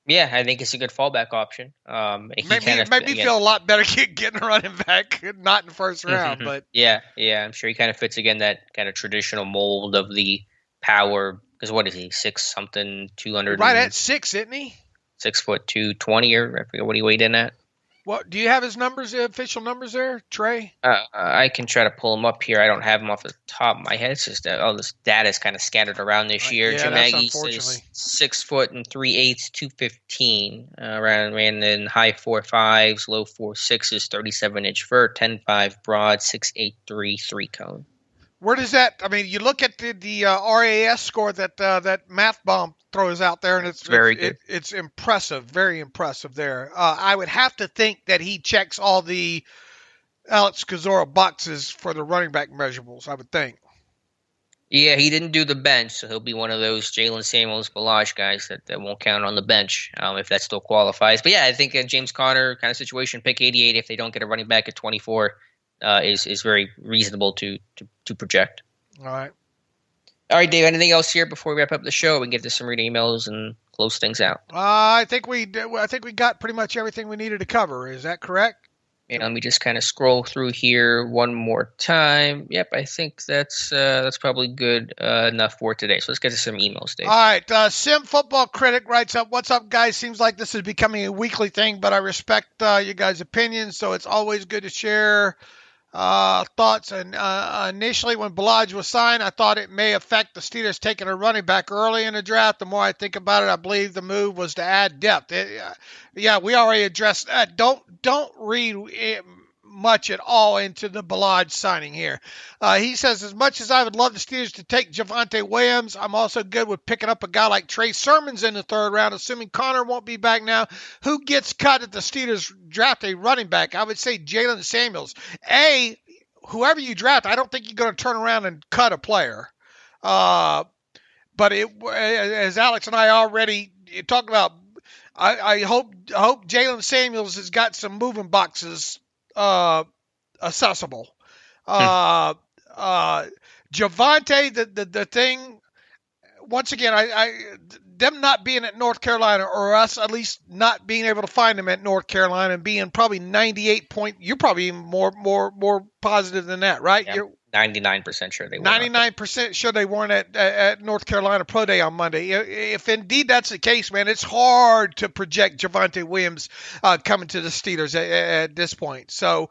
Yeah, I think it's a good fallback option.
Made me feel a lot better getting a running back, not in the first round. But
yeah, I'm sure he kind of fits again that kind of traditional mold of the power. Because what is he, 6'something", 200?
Right at 6, isn't he?
6'2", 220, or I forget what he weighed in at.
What do you have his numbers, the official numbers there, Trey?
I can try to pull them up here. I don't have them off the top of my head. It's just that this data is kind of scattered around this year.
Yeah,
Jim
that's
Aggie says 6 foot and 3/8, 215. Ran in high 4.5s, low 4.6s, 37-inch vert, 10.5 broad, 6.83 3-cone.
Where does that? I mean, you look at the RAS score that Math Bomb throws out there, and it's
very good.
It's impressive, very impressive there. I would have to think that he checks all the Alex Kozora boxes for the running back measurables. I would think.
Yeah, he didn't do the bench, so he'll be one of those Jalen Samuels, Ballage guys that won't count on the bench if that still qualifies. But yeah, I think a James Conner kind of situation, pick 88 if they don't get a running back at 24. Is very reasonable to project.
All right,
Dave. Anything else here before we wrap up the show? We can get to some reading emails and close things out.
I think we got pretty much everything we needed to cover. Is that correct?
And let me just kind of scroll through here one more time. Yep, I think that's probably good enough for today. So let's get to some emails, Dave.
All right, Sim Football Critic writes up, "What's up, guys? Seems like this is becoming a weekly thing, but I respect you guys' opinions, so it's always good to share thoughts." And initially, when Ballage was signed, I thought it may affect the Steelers taking a running back early in the draft. The more I think about it, I believe the move was to add depth. Yeah, we already addressed that. Don't read much at all into the Ballage signing here. He says, as much as I would love the Steelers to take Javonte Williams, I'm also good with picking up a guy like Trey Sermons in the third round, assuming Connor won't be back now. Who gets cut if the Steelers draft a running back? I would say Jalen Samuels. Whoever you draft, I don't think you're going to turn around and cut a player. But as Alex and I already talked about, I hope Jalen Samuels has got some moving boxes accessible. Javonte, the thing, once again, them not being at North Carolina, or us at least not being able to find them at North Carolina, and being probably 98 point, you're probably even more positive than that, right?
Yeah, you're 99% sure they weren't.
99% sure they weren't at North Carolina Pro Day on Monday. If indeed that's the case, man, it's hard to project Javonte Williams coming to the Steelers at this point. So,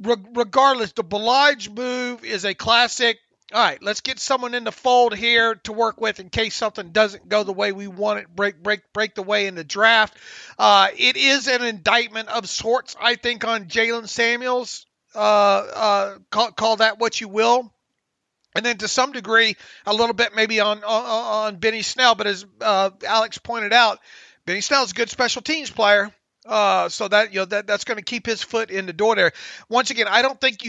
regardless, the Ballage move is a classic. All right, let's get someone in the fold here to work with in case something doesn't go the way we want it, break the way in the draft. It is an indictment of sorts, I think, on Jalen Samuels. Call that what you will. And then to some degree, a little bit maybe on Benny Snell. But as Alex pointed out, Benny Snell's a good special teams player. So that that's going to keep his foot in the door there. Once again, I don't think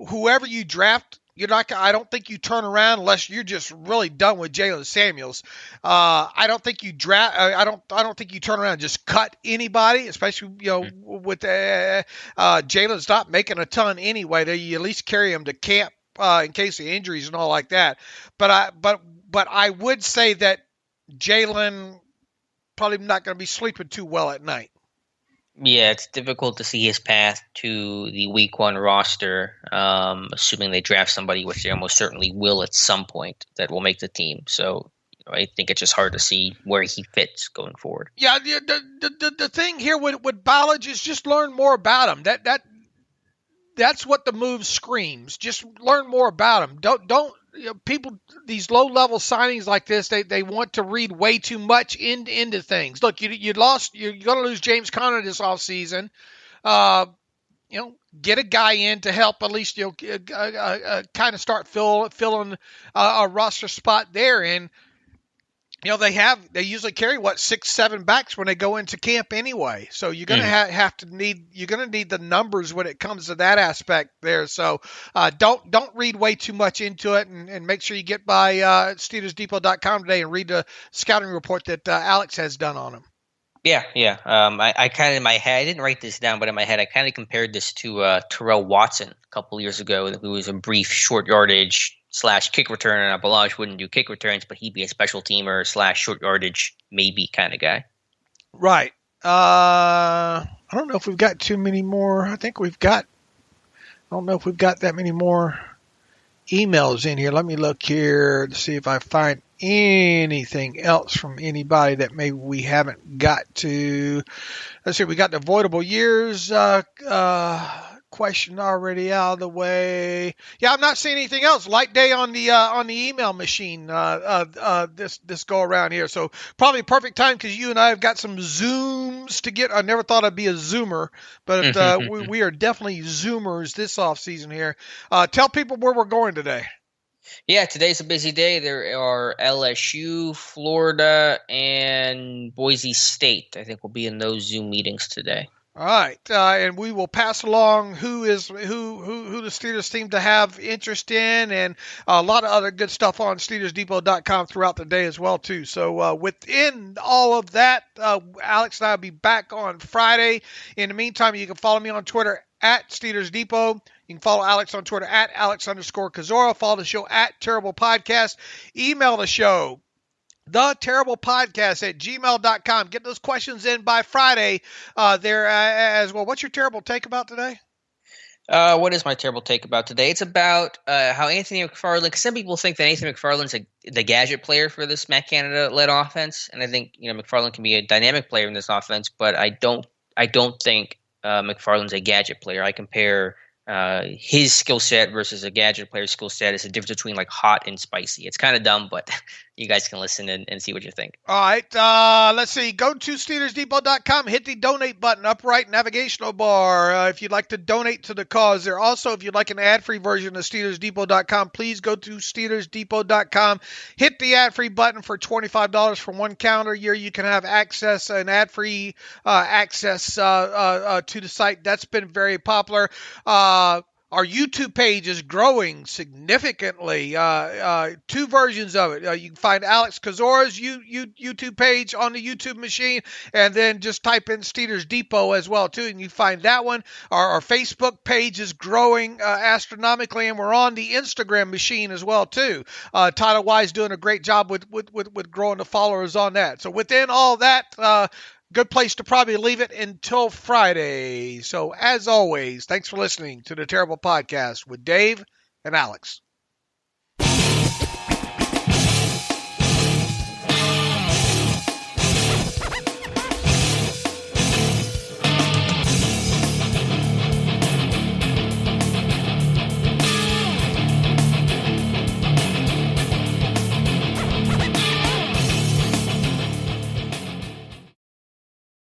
whoever you draft, I don't think you turn around unless you're just really done with Jalen Samuels. I don't think you draft. I don't think you turn around and just cut anybody, especially with Jalen's not making a ton anyway. You at least carry him to camp in case of injuries and all like that. But I would say that Jalen probably not going to be sleeping too well at night.
Yeah, it's difficult to see his path to the week one roster, assuming they draft somebody, which they almost certainly will at some point, that will make the team. So I think it's just hard to see where he fits going forward.
Yeah, the thing here with Ballage is just learn more about him. That's what the move screams. Just learn more about him. Don't people, these low-level signings like this, they want to read way too much into things. Look, you're going to lose James Conner this offseason. Get a guy in to help at least kind of start filling a roster spot there. And they usually carry 6-7 backs when they go into camp anyway. So you're going to need the numbers when it comes to that aspect there. So don't read way too much into it, and make sure you get by SteelersDepot.com today and read the scouting report that Alex has done on him.
Yeah. I kind of in my head, I didn't write this down, but in my head, I kind of compared this to Terrell Watson a couple years ago, who was a brief short yardage / kick return. And Ballage wouldn't do kick returns, but he'd be a special teamer / short yardage maybe kind of guy.
Right. I don't know if we've got too many more. I don't know if we've got that many more emails in here. Let me look here to see if I find anything else from anybody that maybe we haven't got to. Let's see. We got the avoidable years question already out of the way. Yeah, I'm not seeing anything else. Light day on the email machine this go around here. So probably perfect time because you and I have got some Zooms to get. I never thought I'd be a Zoomer, but we are definitely Zoomers this off season here. Tell people where we're going today.
Yeah, today's a busy day. There are LSU, Florida, and Boise State. I think we'll be in those Zoom meetings today.
All right, and we will pass along who the Steelers seem to have interest in, and a lot of other good stuff on SteelersDepot.com throughout the day as well too. So within all of that, Alex and I will be back on Friday. In the meantime, you can follow me on Twitter at Steelers Depot. You can follow Alex on Twitter at Alex_Kozora. Follow the show at Terrible Podcast. Email the show, theterriblepodcast@gmail.com. Get those questions in by Friday there as well. What's your terrible take about today?
What is my terrible take about today? It's about how Anthony McFarland, because some people think that Anthony McFarland's the gadget player for this Matt Canada-led offense, and I think McFarland can be a dynamic player in this offense, but I don't think McFarland's a gadget player. I compare his skill set versus a gadget player's skill set is the difference between like hot and spicy. It's kind of dumb, but you guys can listen and see what you think.
All right. Let's see. Go to SteelersDepot.com. Hit the donate button, upright navigational bar, if you'd like to donate to the cause. There also, if you'd like an ad-free version of SteelersDepot.com, please go to SteelersDepot.com. Hit the ad-free button for $25 for one calendar year. You can have access, an ad-free access to the site. That's been very popular. Our YouTube page is growing significantly. 2 versions of it. You can find Alex Kozora's YouTube page on the YouTube machine, and then just type in Steelers Depot as well too, and you find that one. Our Facebook page is growing astronomically, and we're on the Instagram machine as well too. Tyler Wise doing a great job with growing the followers on that. So within all that. Good place to probably leave it until Friday. So as always, thanks for listening to the Terrible Podcast with Dave and Alex.